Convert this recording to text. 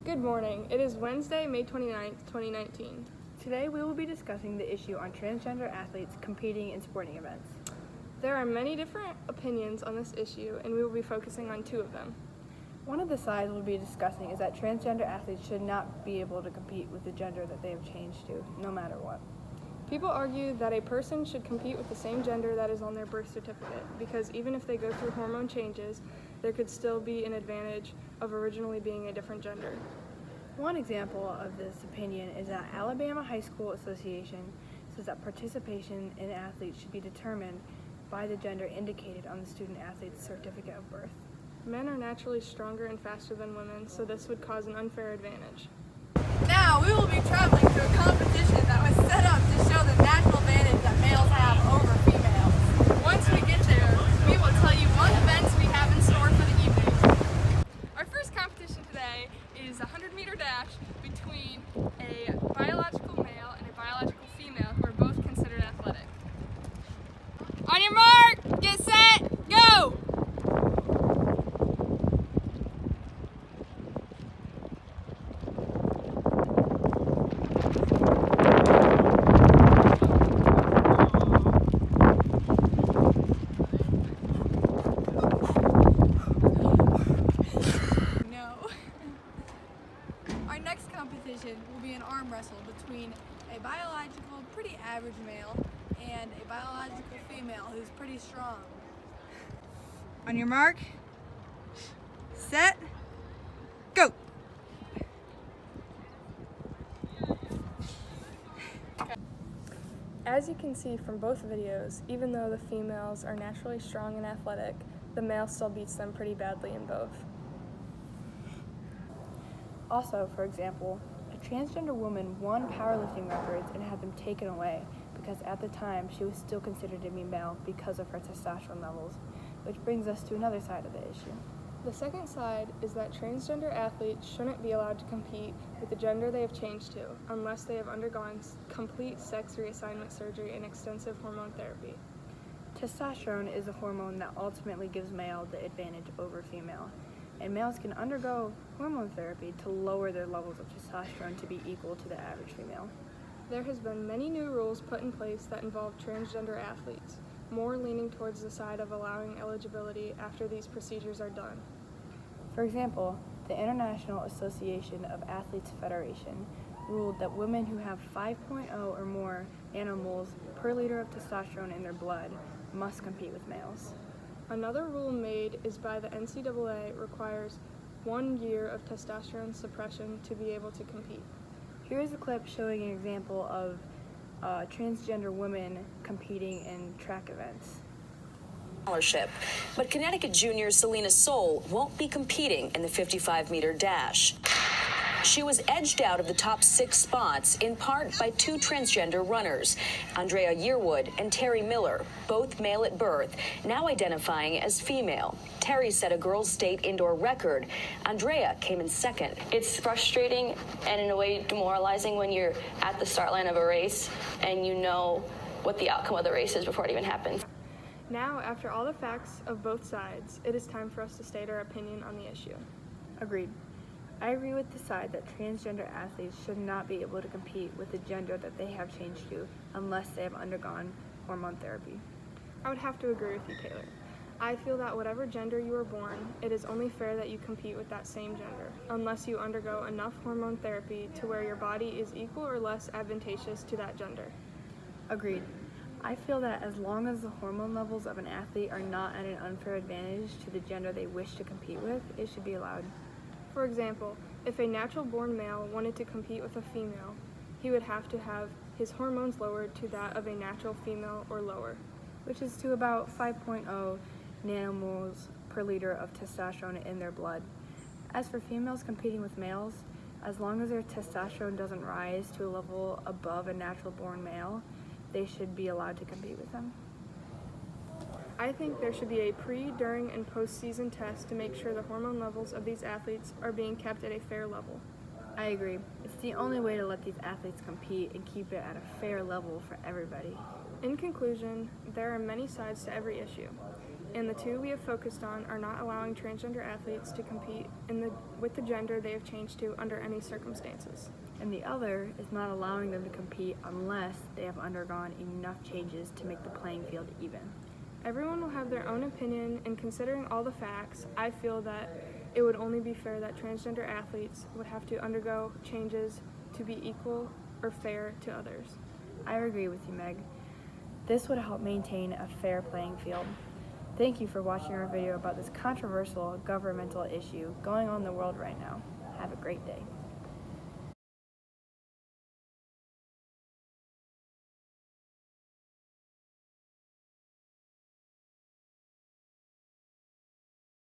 Good morning. It is Wednesday, May 29th, 2019. Today we will be discussing the issue on transgender athletes competing in sporting events. There are many different opinions on this issue, and we will be focusing on two of them. One of the sides we'll be discussing is that transgender athletes should not be able to compete with the gender that they have changed to, no matter what. People argue that a person should compete with the same gender that is on their birth certificate, because even if they go through hormone changes, there could still be an advantage of originally being a different gender. One example of this opinion is that Alabama High School Association says that participation in athletes should be determined by the gender indicated on the student athlete's certificate of birth. Men are naturally stronger and faster than women, so this would cause an unfair advantage. Now we will be traveling to a competition that was set up to show the natural advantage that males have over females. Once we get there, we will tell you what events we have in store for the evening. Our first competition today is a 100-meter dash between a biological male and a biological female who are both considered athletic. On your mark, get set, go! Our next competition will be an arm wrestle between a biological, pretty average male and a biological female who's pretty strong. On your mark, set, go! As you can see from both videos, even though the females are naturally strong and athletic, the male still beats them pretty badly in both. Also, for example, a transgender woman won powerlifting records and had them taken away because at the time she was still considered to be male because of her testosterone levels, which brings us to another side of the issue. The second side is that transgender athletes shouldn't be allowed to compete with the gender they have changed to unless they have undergone complete sex reassignment surgery and extensive hormone therapy. Testosterone is a hormone that ultimately gives male the advantage over female, and males can undergo hormone therapy to lower their levels of testosterone to be equal to the average female. There has been many new rules put in place that involve transgender athletes, more leaning towards the side of allowing eligibility after these procedures are done. For example, the International Association of Athletes Federation ruled that women who have 5.0 or more nanomoles per liter of testosterone in their blood must compete with males. Another rule made is by the NCAA requires 1 year of testosterone suppression to be able to compete. Here is a clip showing an example of transgender women competing in track events. But Connecticut junior Selena Soule won't be competing in the 55-meter dash. She was edged out of the top 6 spots in part by 2 transgender runners, Andrea Yearwood and Terry Miller, both male at birth, now identifying as female. Terry set a girls' state indoor record. Andrea came in second. It's frustrating and in a way demoralizing when you're at the start line of a race and you know what the outcome of the race is before it even happens. Now, after all the facts of both sides, it is time for us to state our opinion on the issue. Agreed. I agree with the side that transgender athletes should not be able to compete with the gender that they have changed to unless they have undergone hormone therapy. I would have to agree with you, Taylor. I feel that whatever gender you are born, it is only fair that you compete with that same gender, unless you undergo enough hormone therapy to where your body is equal or less advantageous to that gender. Agreed. I feel that as long as the hormone levels of an athlete are not at an unfair advantage to the gender they wish to compete with, it should be allowed. For example, if a natural-born male wanted to compete with a female, he would have to have his hormones lowered to that of a natural female or lower, which is to about 5.0 nanomoles per liter of testosterone in their blood. As for females competing with males, as long as their testosterone doesn't rise to a level above a natural-born male, they should be allowed to compete with them. I think there should be a pre, during, and post-season test to make sure the hormone levels of these athletes are being kept at a fair level. I agree. It's the only way to let these athletes compete and keep it at a fair level for everybody. In conclusion, there are many sides to every issue. and the two we have focused on are not allowing transgender athletes to compete with the gender they have changed to under any circumstances. And the other is not allowing them to compete unless they have undergone enough changes to make the playing field even. Everyone will have their own opinion, and considering all the facts, I feel that it would only be fair that transgender athletes would have to undergo changes to be equal or fair to others. I agree with you, Meg. This would help maintain a fair playing field. Thank you for watching our video about this controversial governmental issue going on in the world right now. Have a great day.